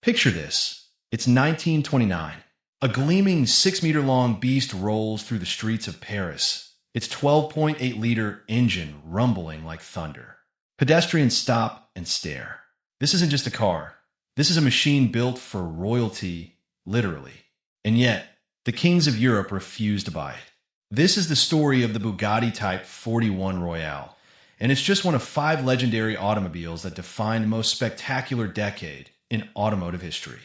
Picture this. It's 1929. A gleaming 6-meter-long beast rolls through the streets of Paris, its 12.8-liter engine rumbling like thunder. Pedestrians stop and stare. This isn't just a car. This is a machine built for royalty, literally. And yet, the kings of Europe refuse to buy it. This is the story of the Bugatti Type 41 Royale, and it's just one of 5 legendary automobiles that defined the most spectacular decade in automotive history.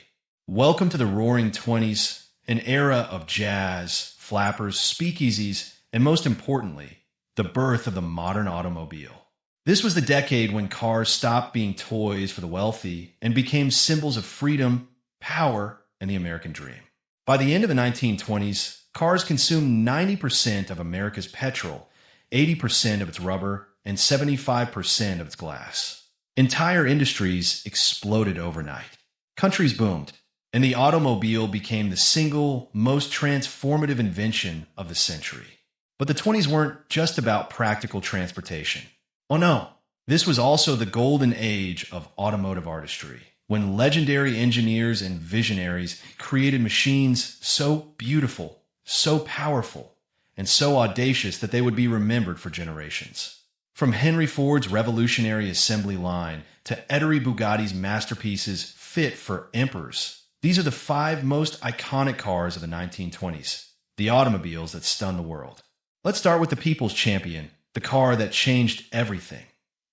Welcome to the Roaring '20s, an era of jazz, flappers, speakeasies, and most importantly, the birth of the modern automobile. This was the decade when cars stopped being toys for the wealthy and became symbols of freedom, power, and the American dream. By the end of the 1920s, cars consumed 90% of America's petrol, 80% of its rubber, and 75% of its glass. Entire industries exploded overnight. Countries boomed, and the automobile became the single most transformative invention of the century. But the 20s weren't just about practical transportation. Oh no, this was also the golden age of automotive artistry, when legendary engineers and visionaries created machines so beautiful, so powerful, and so audacious that they would be remembered for generations. From Henry Ford's revolutionary assembly line to Ettore Bugatti's masterpieces fit for emperors, these are the 5 most iconic cars of the 1920s, the automobiles that stunned the world. Let's start with the people's champion, the car that changed everything,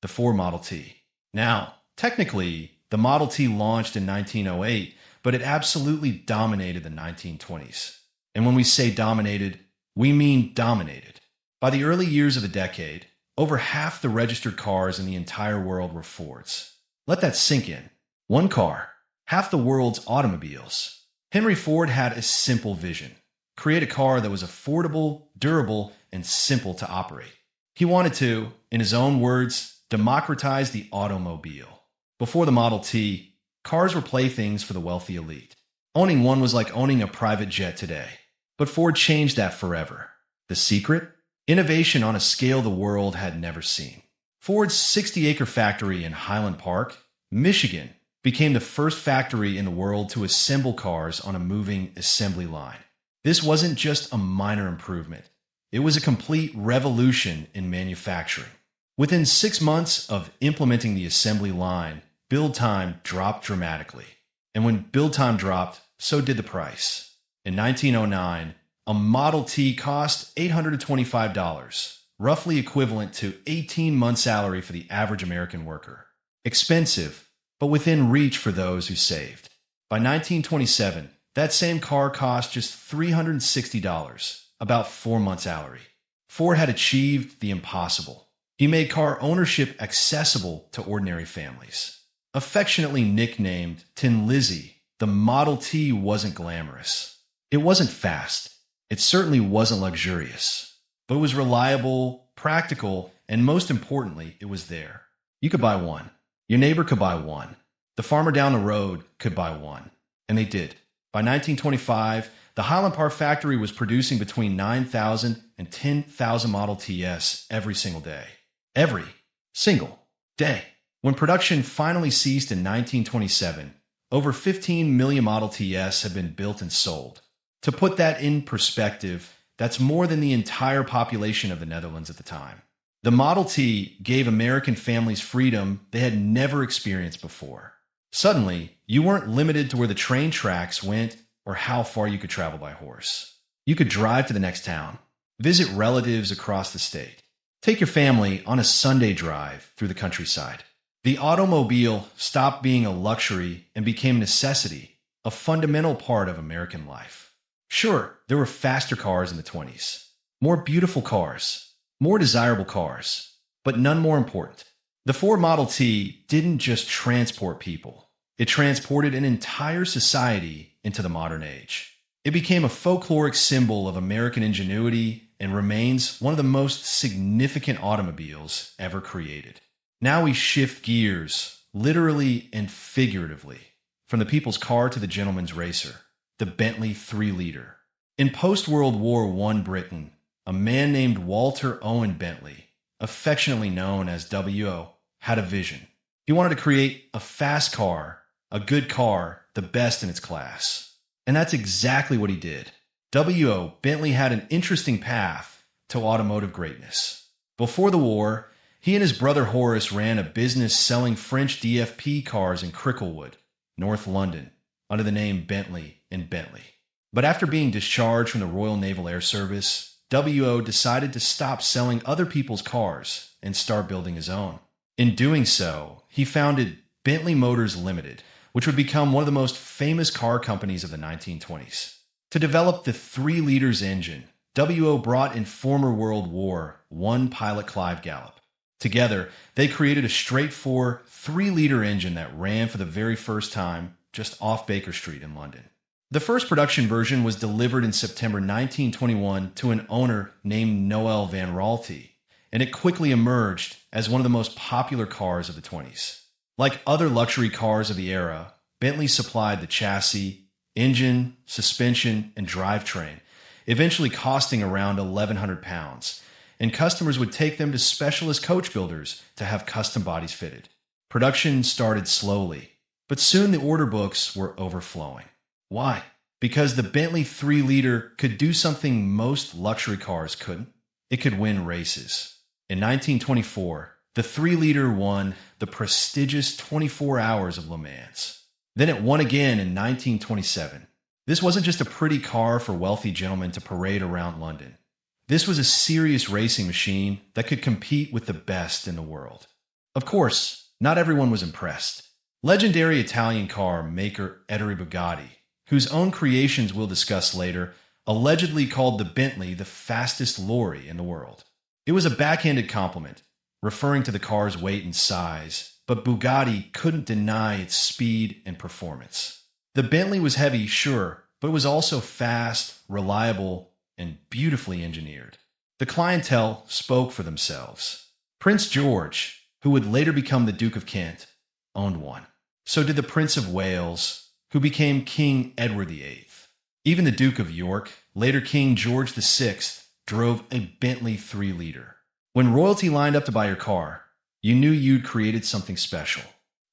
the Ford Model T. Now, technically, the Model T launched in 1908, but it absolutely dominated the 1920s. And when we say dominated, we mean dominated. By the early years of the decade, over half the registered cars in the entire world were Fords. Let that sink in. One car, half the world's automobiles. Henry Ford had a simple vision: create a car that was affordable, durable, and simple to operate. He wanted to, in his own words, democratize the automobile. Before the Model T, cars were playthings for the wealthy elite. Owning one was like owning a private jet today. But Ford changed that forever. The secret? Innovation on a scale the world had never seen. Ford's 60-acre factory in Highland Park, Michigan, became the first factory in the world to assemble cars on a moving assembly line. This wasn't just a minor improvement. It was a complete revolution in manufacturing. Within 6 months of implementing the assembly line, build time dropped dramatically. And when build time dropped, so did the price. In 1909, a Model T cost $825, roughly equivalent to 18 months' salary for the average American worker. Expensive, but within reach for those who saved. By 1927, that same car cost just $360, about 4 months' salary. Ford had achieved the impossible. He made car ownership accessible to ordinary families. Affectionately nicknamed Tin Lizzie, the Model T wasn't glamorous. It wasn't fast. It certainly wasn't luxurious. But it was reliable, practical, and most importantly, it was there. You could buy one. Your neighbor could buy one. The farmer down the road could buy one. And they did. By 1925, the Highland Park factory was producing between 9,000 and 10,000 Model Ts every single day. Every single day. When production finally ceased in 1927, over 15 million Model Ts had been built and sold. To put that in perspective, that's more than the entire population of the Netherlands at the time. The Model T gave American families freedom they had never experienced before. Suddenly, you weren't limited to where the train tracks went or how far you could travel by horse. You could drive to the next town, visit relatives across the state, take your family on a Sunday drive through the countryside. The automobile stopped being a luxury and became a necessity, a fundamental part of American life. Sure, there were faster cars in the 20s, more beautiful cars, more desirable cars, but none more important. The Ford Model T didn't just transport people. It transported an entire society into the modern age. It became a folkloric symbol of American ingenuity and remains one of the most significant automobiles ever created. Now we shift gears, literally and figuratively, from the people's car to the gentleman's racer, the Bentley 3-liter. In post-World War I Britain, a man named Walter Owen Bentley, affectionately known as W.O., had a vision. He wanted to create a fast car, a good car, the best in its class. And that's exactly what he did. W.O. Bentley had an interesting path to automotive greatness. Before the war, he and his brother Horace ran a business selling French DFP cars in Cricklewood, North London, under the name Bentley and Bentley. But after being discharged from the Royal Naval Air Service, W.O. decided to stop selling other people's cars and start building his own. In doing so, he founded Bentley Motors Limited, which would become one of the most famous car companies of the 1920s. To develop the 3 liters engine, W.O. brought in former World War I pilot Clive Gallup. Together, they created a straight-four 3-liter engine that ran for the very first time just off Baker Street in London. The first production version was delivered in September 1921 to an owner named Noel van Raalte, and it quickly emerged as one of the most popular cars of the 20s. Like other luxury cars of the era, Bentley supplied the chassis, engine, suspension, and drivetrain, eventually costing around £1,100, and customers would take them to specialist coach builders to have custom bodies fitted. Production started slowly, but soon the order books were overflowing. Why? Because the Bentley 3-liter could do something most luxury cars couldn't. It could win races. In 1924, the 3-liter won the prestigious 24 Hours of Le Mans. Then it won again in 1927. This wasn't just a pretty car for wealthy gentlemen to parade around London. This was a serious racing machine that could compete with the best in the world. Of course, not everyone was impressed. Legendary Italian car maker Ettore Bugatti, whose own creations we'll discuss later, allegedly called the Bentley the fastest lorry in the world. It was a backhanded compliment, referring to the car's weight and size, but Bugatti couldn't deny its speed and performance. The Bentley was heavy, sure, but it was also fast, reliable, and beautifully engineered. The clientele spoke for themselves. Prince George, who would later become the Duke of Kent, owned one. So did the Prince of Wales, who became King Edward VIII. Even the Duke of York, later King George VI, drove a Bentley 3-liter. When royalty lined up to buy your car, you knew you'd created something special.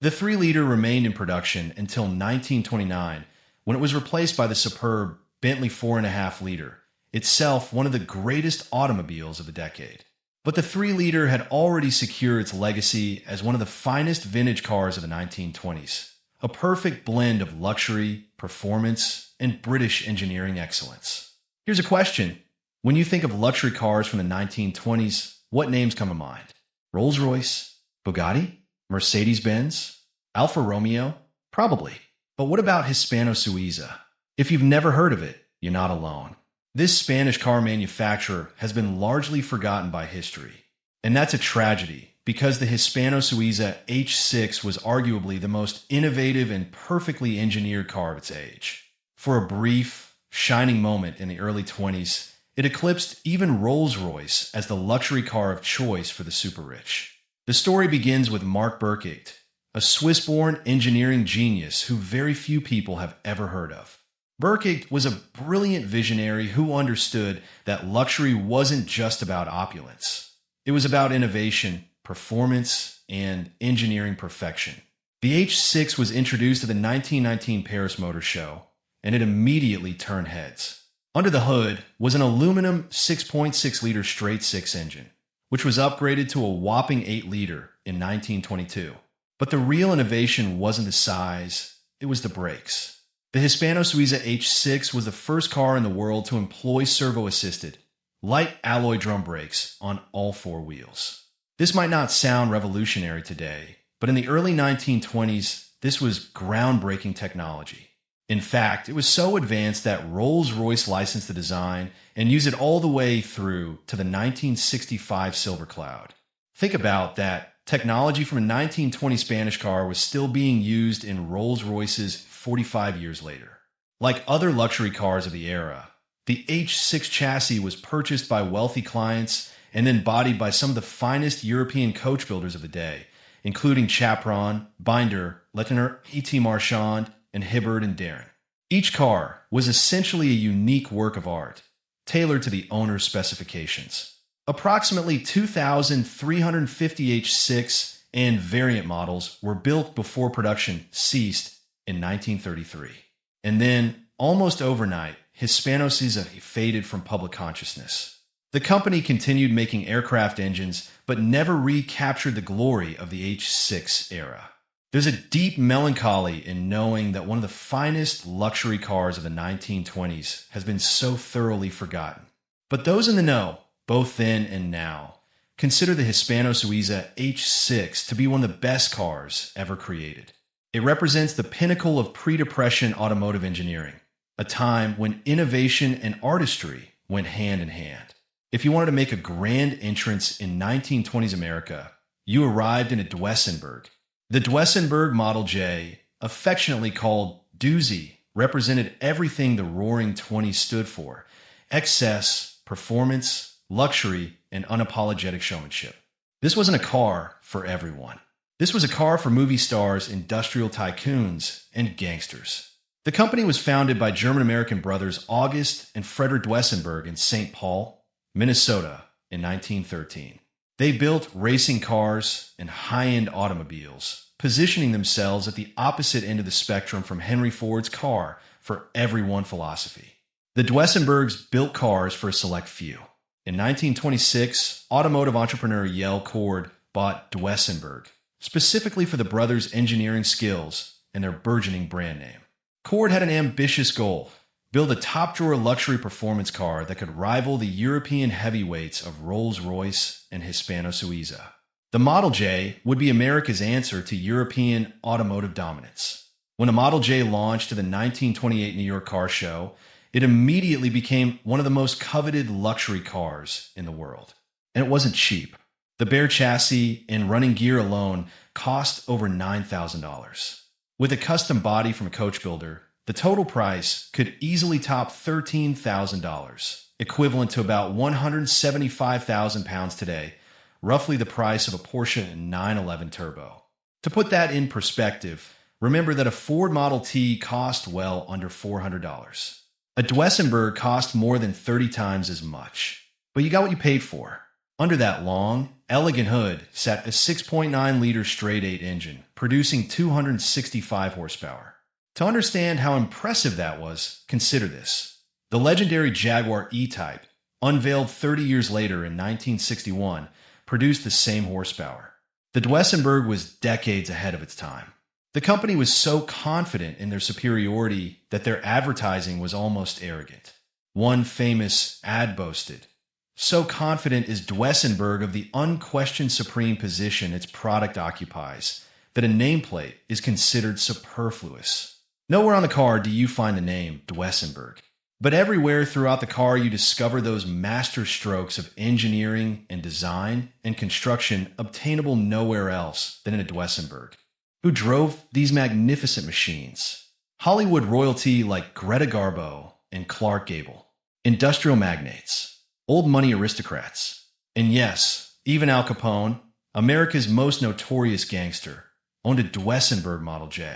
The 3-liter remained in production until 1929, when it was replaced by the superb Bentley 4.5-liter, itself one of the greatest automobiles of the decade. But the 3-liter had already secured its legacy as one of the finest vintage cars of the 1920s, a perfect blend of luxury, performance, and British engineering excellence. Here's a question. When you think of luxury cars from the 1920s, what names come to mind? Rolls-Royce? Bugatti? Mercedes-Benz? Alfa Romeo? Probably. But what about Hispano-Suiza? If you've never heard of it, you're not alone. This Spanish car manufacturer has been largely forgotten by history. And that's a tragedy, because the Hispano-Suiza H6 was arguably the most innovative and perfectly engineered car of its age. For a brief, shining moment in the early 20s, it eclipsed even Rolls-Royce as the luxury car of choice for the super-rich. The story begins with Marc Burkigt, a Swiss-born engineering genius who very few people have ever heard of. Burkigt was a brilliant visionary who understood that luxury wasn't just about opulence. It was about innovation, performance, and engineering perfection. The H6 was introduced at the 1919 Paris Motor Show, and it immediately turned heads. Under the hood was an aluminum 6.6-liter straight-six engine, which was upgraded to a whopping 8-liter in 1922. But the real innovation wasn't the size, it was the brakes. The Hispano-Suiza H6 was the first car in the world to employ servo-assisted, light alloy drum brakes on all 4 wheels. This might not sound revolutionary today, but in the early 1920s, this was groundbreaking technology. In fact, it was so advanced that Rolls-Royce licensed the design and used it all the way through to the 1965 Silver Cloud. Think about that. Technology from a 1920 Spanish car was still being used in Rolls-Royce's 45 years later. Like other luxury cars of the era, the H6 chassis was purchased by wealthy clients and then bodied by some of the finest European coach builders of the day, including Chapron, Binder, Litre, E.T. Marchand, and Hibbard and Darren. Each car was essentially a unique work of art, tailored to the owner's specifications. Approximately 2,350 H6 and variant models were built before production ceased in 1933. And then, almost overnight, Hispano-Suiza faded from public consciousness. The company continued making aircraft engines, but never recaptured the glory of the H6 era. There's a deep melancholy in knowing that one of the finest luxury cars of the 1920s has been so thoroughly forgotten. But those in the know, both then and now, consider the Hispano-Suiza H6 to be one of the best cars ever created. It represents the pinnacle of pre-depression automotive engineering, a time when innovation and artistry went hand in hand. If you wanted to make a grand entrance in 1920s America, you arrived in a Duesenberg. The Duesenberg Model J, affectionately called Doozy, represented everything the Roaring Twenties stood for: excess, performance, luxury, and unapologetic showmanship. This wasn't a car for everyone. This was a car for movie stars, industrial tycoons, and gangsters. The company was founded by German-American brothers August and Frederick Duesenberg in St. Paul, Minnesota, in 1913. They built racing cars and high-end automobiles, positioning themselves at the opposite end of the spectrum from Henry Ford's car for everyone philosophy. The Duesenbergs built cars for a select few. In 1926, automotive entrepreneur Royale bought Duesenberg, specifically for the brothers' engineering skills and their burgeoning brand name. Cord had an ambitious goal: build a top-drawer luxury performance car that could rival the European heavyweights of Rolls-Royce and Hispano-Suiza. The Model J would be America's answer to European automotive dominance. When the Model J launched to the 1928 New York Car Show, it immediately became one of the most coveted luxury cars in the world. And it wasn't cheap. The bare chassis and running gear alone cost over $9,000. With a custom body from a coach builder, the total price could easily top $13,000, equivalent to about £175,000 today, roughly the price of a Porsche 911 Turbo. To put that in perspective, remember that a Ford Model T cost well under $400. A Duesenberg cost more than 30 times as much. But you got what you paid for. Under that long, elegant hood sat a 6.9-liter straight-eight engine, producing 265 horsepower. To understand how impressive that was, consider this. The legendary Jaguar E-Type, unveiled 30 years later in 1961, produced the same horsepower. The Duesenberg was decades ahead of its time. The company was so confident in their superiority that their advertising was almost arrogant. One famous ad boasted, "So confident is Duesenberg of the unquestioned supreme position its product occupies, that a nameplate is considered superfluous." Nowhere on the car do you find the name Duesenberg. But everywhere throughout the car you discover those master strokes of engineering and design and construction obtainable nowhere else than in a Duesenberg. Who drove these magnificent machines? Hollywood royalty like Greta Garbo and Clark Gable. Industrial magnates. Old money aristocrats. And yes, even Al Capone, America's most notorious gangster, owned a Duesenberg Model J.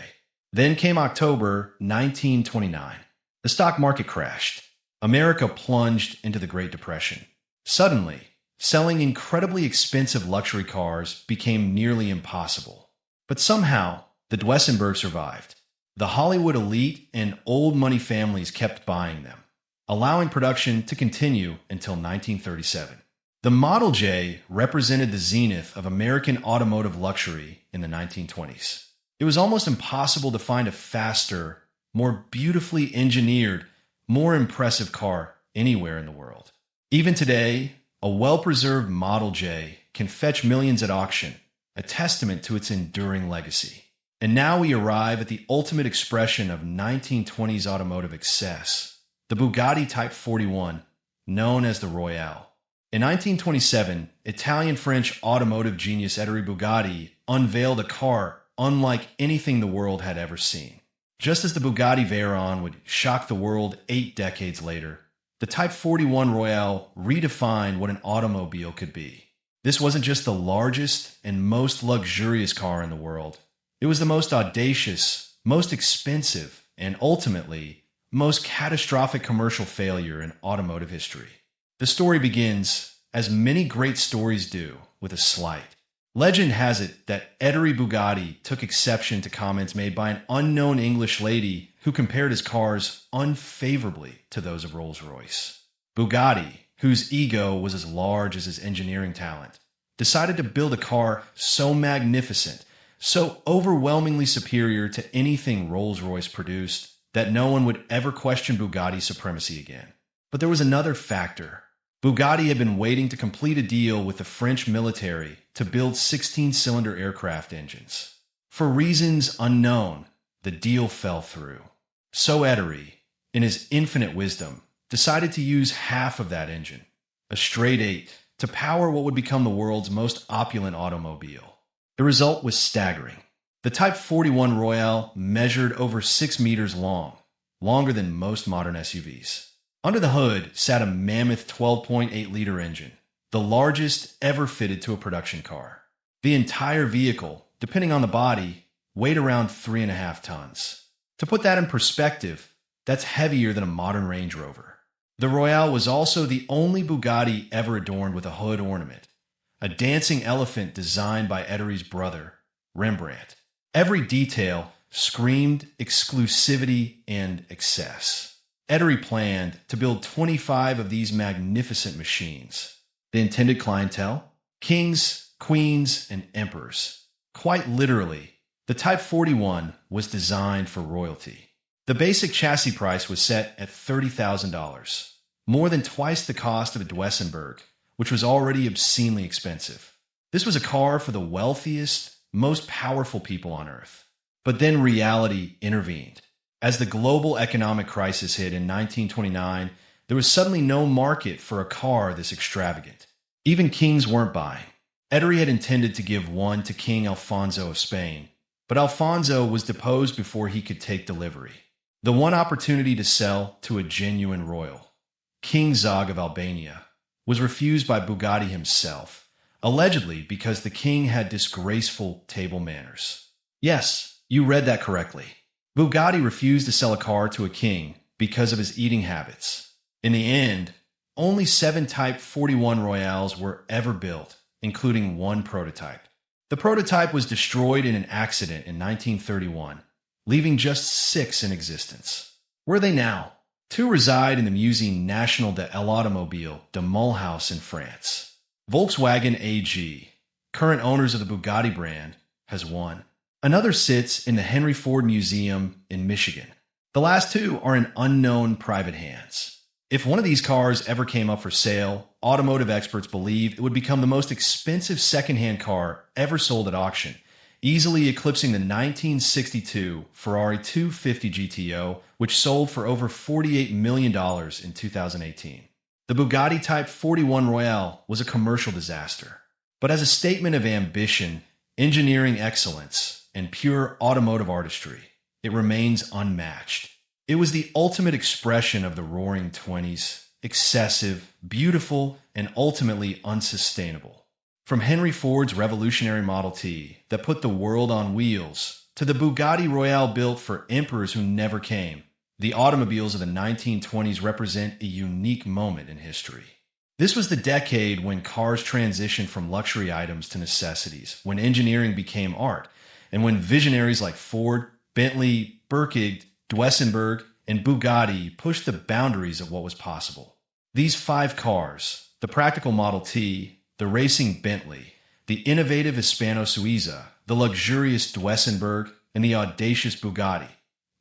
Then came October 1929. The stock market crashed. America plunged into the Great Depression. Suddenly, selling incredibly expensive luxury cars became nearly impossible. But somehow, the Duesenberg survived. The Hollywood elite and old money families kept buying them, allowing production to continue until 1937. The Model J represented the zenith of American automotive luxury in the 1920s. It was almost impossible to find a faster, more beautifully engineered, more impressive car anywhere in the world. Even today, a well-preserved Model J can fetch millions at auction, a testament to its enduring legacy. And now we arrive at the ultimate expression of 1920s automotive excess, the Bugatti Type 41, known as the Royale. In 1927, Italian-French automotive genius Ettore Bugatti unveiled a car unlike anything the world had ever seen. Just as the Bugatti Veyron would shock the world 8 decades later, the Type 41 Royale redefined what an automobile could be. This wasn't just the largest and most luxurious car in the world. It was the most audacious, most expensive, and ultimately, most catastrophic commercial failure in automotive history. The story begins, as many great stories do, with a slight. Legend has it that Ettore Bugatti took exception to comments made by an unknown English lady who compared his cars unfavorably to those of Rolls-Royce. Bugatti, whose ego was as large as his engineering talent, decided to build a car so magnificent, so overwhelmingly superior to anything Rolls-Royce produced, that no one would ever question Bugatti's supremacy again. But there was another factor. Bugatti had been waiting to complete a deal with the French military to build 16-cylinder aircraft engines. For reasons unknown, the deal fell through. So Ettore, in his infinite wisdom, decided to use half of that engine, a straight 8, to power what would become the world's most opulent automobile. The result was staggering. The Type 41 Royale measured over 6 meters long, longer than most modern SUVs. Under the hood sat a mammoth 12.8-liter engine, the largest ever fitted to a production car. The entire vehicle, depending on the body, weighed around 3.5 tons. To put that in perspective, that's heavier than a modern Range Rover. The Royale was also the only Bugatti ever adorned with a hood ornament, a dancing elephant designed by Ettore's brother, Rembrandt. Every detail screamed exclusivity and excess. Ettore planned to build 25 of these magnificent machines. The intended clientele? Kings, queens, and emperors. Quite literally, the Type 41 was designed for royalty. The basic chassis price was set at $30,000, more than twice the cost of a Duesenberg, which was already obscenely expensive. This was a car for the wealthiest, most powerful people on Earth. But then reality intervened. As the global economic crisis hit in 1929, there was suddenly no market for a car this extravagant. Even kings weren't buying. Ettore had intended to give one to King Alfonso of Spain, but Alfonso was deposed before he could take delivery. The one opportunity to sell to a genuine royal, King Zog of Albania, was refused by Bugatti himself, allegedly because the king had disgraceful table manners. Yes, you read that correctly. Bugatti refused to sell a car to a king because of his eating habits. In the end, only 7 Type 41 Royales were ever built, including one prototype. The prototype was destroyed in an accident in 1931, leaving just 6 in existence. Where are they now? 2 reside in the Musée National de l'Automobile de Mulhouse in France. Volkswagen AG, current owners of the Bugatti brand, has 1. Another sits in the Henry Ford Museum in Michigan. The last 2 are in unknown private hands. If one of these cars ever came up for sale, automotive experts believe it would become the most expensive secondhand car ever sold at auction, easily eclipsing the 1962 Ferrari 250 GTO, which sold for over $48 million in 2018. The Bugatti Type 41 Royale was a commercial disaster, but as a statement of ambition, engineering excellence, and pure automotive artistry, it remains unmatched. It was the ultimate expression of the roaring 20s, excessive, beautiful, and ultimately unsustainable. From Henry Ford's revolutionary Model T that put the world on wheels, to the Bugatti Royale built for emperors who never came, the automobiles of the 1920s represent a unique moment in history. This was the decade when cars transitioned from luxury items to necessities, when engineering became art, and when visionaries like Ford, Bentley, Birkig, Duesenberg, and Bugatti pushed the boundaries of what was possible. These 5 cars, the practical Model T, the racing Bentley, the innovative Hispano-Suiza, the luxurious Duesenberg, and the audacious Bugatti,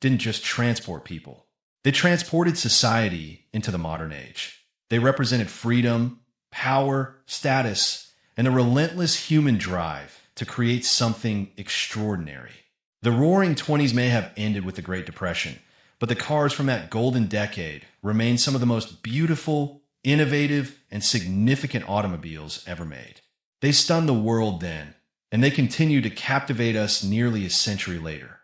didn't just transport people. They transported society into the modern age. They represented freedom, power, status, and the relentless human drive to create something extraordinary. The roaring 20s may have ended with the Great Depression, but the cars from that golden decade remain some of the most beautiful, innovative, and significant automobiles ever made. They stunned the world then, and they continue to captivate us nearly a century later.